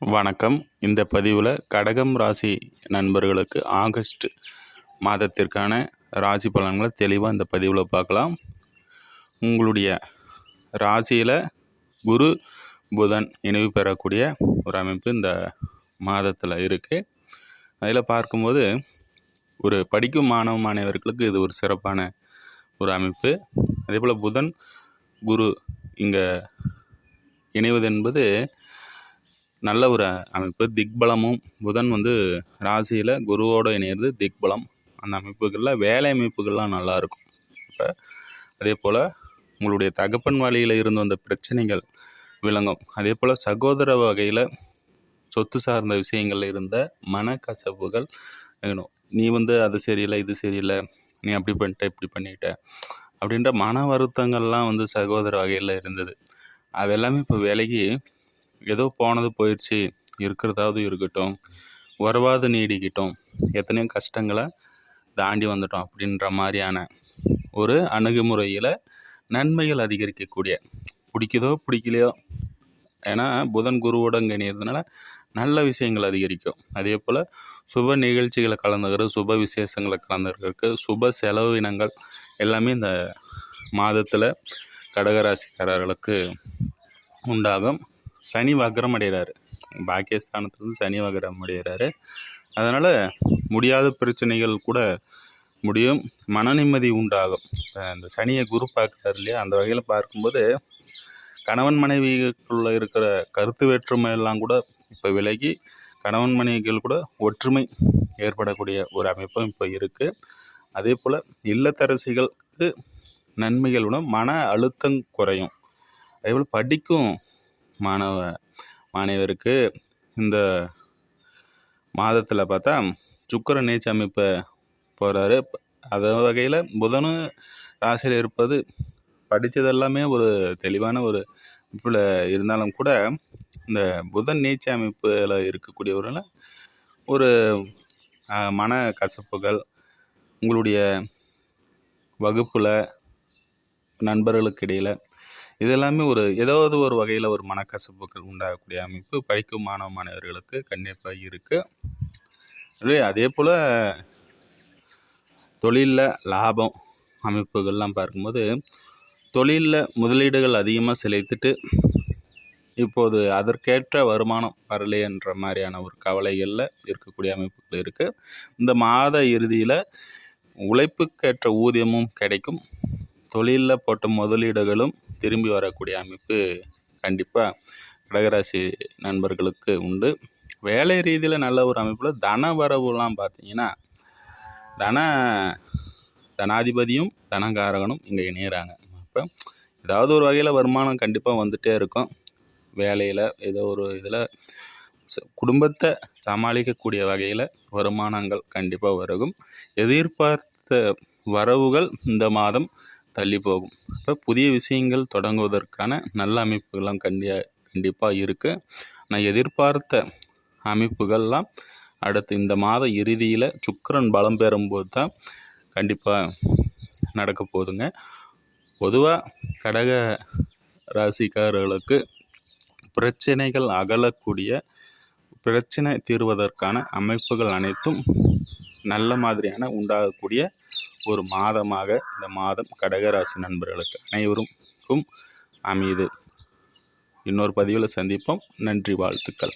வணக்கம். இந்த பதிவில் கடகம் ராசி நண்பர்களுக்கு ஆகஸ்ட் மாதத்திற்கான ராசி பலன்களை தெளிவாக இந்த பதிவில் பார்க்கலாம். உங்களுடைய ராசியில் குரு புதன் இணைவு பெறக்கூடிய ஒரு அமைப்பு இந்த மாதத்தில் இருக்குது. அதில் பார்க்கும்போது ஒரு படிக்கும் மாணவர்களுக்கு இது ஒரு சிறப்பான ஒரு அமைப்பு. அதே போல் புதன் குரு இங்கே இணைவது என்பது நல்ல ஒரு அமைப்பு. திக்பலமும் புதன் ராசியில் குருவோடு இணையிறது திக்பலம். அந்த அமைப்புகளில் வேலை அமைப்புகள்லாம் நல்லாயிருக்கும். இப்போ அதே போல் உங்களுடைய தகப்பன் வழியில் இருந்து வந்த பிரச்சனைகள் விளங்கும். அதே போல் சகோதர வகையில் சொத்து சார்ந்த விஷயங்களில் இருந்த மனக்கசப்புகள் வேணும். நீ அது சரியில்லை, இது சரியில்லை, நீ அப்படி பண்ணிட்ட, இப்படி பண்ணிட்ட அப்படின்ற மன வருத்தங்கள்லாம் சகோதர வகையில் இருந்தது. அது எல்லாமே இப்போ விலகி ஏதோ போனது போயிடுச்சு, இருக்கிறதாவது இருக்கட்டும், உறவாது நீடிக்கிட்டோம், எத்தனையோ கஷ்டங்களை தாண்டி வந்துட்டோம் அப்படின்ற மாதிரியான ஒரு அணுகுமுறையில் நன்மைகள் அதிகரிக்கக்கூடிய, பிடிக்குதோ பிடிக்கலையோ, ஏன்னா புதன் குருவோட இணைகிறதுனால நல்ல விஷயங்கள் அதிகரிக்கும். அதே போல் சுப நிகழ்ச்சிகளை கலந்துக்கிறது, சுப விசேஷங்களை கலந்துக்கிறதுக்கு சுப செலவினங்கள் எல்லாமே இந்த மாதத்தில் கடகராசிக்காரர்களுக்கு உண்டாகும். சனி வக்ரம் அடைகிறாரு, பாக்கியஸ்தானத்துலேருந்து சனி வக்ரம் அடைகிறாரு. அதனால் முடியாத பிரச்சனைகள் கூட முடியும், மன நிம்மதி உண்டாகும். இந்த சனியை குரு பார்க்குறாரு இல்லையா, அந்த வகையில் பார்க்கும்போது கணவன் மனைவிக்குள்ளே இருக்கிற கருத்து வேற்றுமை எல்லாம் கூட இப்போ விலகி கணவன் மனைவிகள் கூட ஒற்றுமை ஏற்படக்கூடிய ஒரு அமைப்பும் இப்போ இருக்குது. அதே போல் இல்லத்தரசிகளுக்கு நன்மைகளுடன் மன அழுத்தம் குறையும். அதேபோல் படிக்கும் மாணவருக்கு இந்த மாதத்தில் பார்த்தா சுக்கிரன் நீச்ச அமைப்பை போகிறாரு. அது வகையில் புதனும் ராசியில் இருப்பது படித்ததெல்லாமே ஒரு தெளிவான ஒரு அமைப்பில் இருந்தாலும் கூட இந்த புதன் நீச்ச அமைப்பில் இருக்கக்கூடியவர்கள் ஒரு மன கசப்புகள், உங்களுடைய வகுப்பில் நண்பர்களுக்கு இடையில் இதெல்லாமே ஏதாவது ஒரு வகையில் ஒரு மனக்கசப்புகள் உண்டாகக்கூடிய அமைப்பு படிக்கும் மாணவர்களுக்கு கண்டிப்பாக இருக்குது. அதே போல் தொழிலில் லாபம் அமைப்புகள்லாம் பார்க்கும்போது தொழிலில் முதலீடுகள் அதிகமாக செலுத்திட்டு இப்போது அதற்கேற்ற வருமானம் வரலைன்ற மாதிரியான ஒரு கவலைகளில் இருக்கக்கூடிய அமைப்புகள் இருக்குது. இந்த மாத இறுதியில் உழைப்புக்கேற்ற ஊதியமும் கிடைக்கும், தொழிலில் போட்ட முதலீடுகளும் திரும்பி வரக்கூடிய அமைப்பு கண்டிப்பாக கடகராசி நண்பர்களுக்கு உண்டு. வேலை ரீதியில் நல்ல ஒரு அமைப்பில் தன வரவுலாம் பார்த்திங்கன்னா தனாதிபதியும் தனகாரகனும் இங்கே இணையிறாங்க. அப்போ ஏதாவது ஒரு வகையில் வருமானம் கண்டிப்பாக வந்துகிட்டே இருக்கும். வேலையில் ஏதோ ஒரு இதில் குடும்பத்தை சமாளிக்கக்கூடிய வகையில் வருமானங்கள் கண்டிப்பாக வருகும். எதிர்பார்த்த வரவுகள் இந்த மாதம் தள்ளி போகும். இப்போ புதிய விஷயங்கள் தொடங்குவதற்கான நல்ல அமைப்புகள்லாம் கண்டிப்பாக இருக்குது. நான் எதிர்பார்த்த அமைப்புகள்லாம் அடுத்து இந்த மாத இறுதியில் சுக்கிரன் பலம் பெறும்போது தான் கண்டிப்பாக நடக்க போகுதுங்க. பொதுவாக கடக ராசிக்காரர்களுக்கு பிரச்சனைகள் அகலக்கூடிய, பிரச்சனை தீர்வதற்கான அமைப்புகள் அனைத்தும் நல்ல மாதிரியான உண்டாகக்கூடிய ஒரு மாதமாக இந்த மாதம் கடகராசி நண்பர்களுக்கு அனைவருக்கும் அமையுது. இன்னொரு பதிவில் சந்திப்போம். நன்றி, வாழ்த்துக்கள்.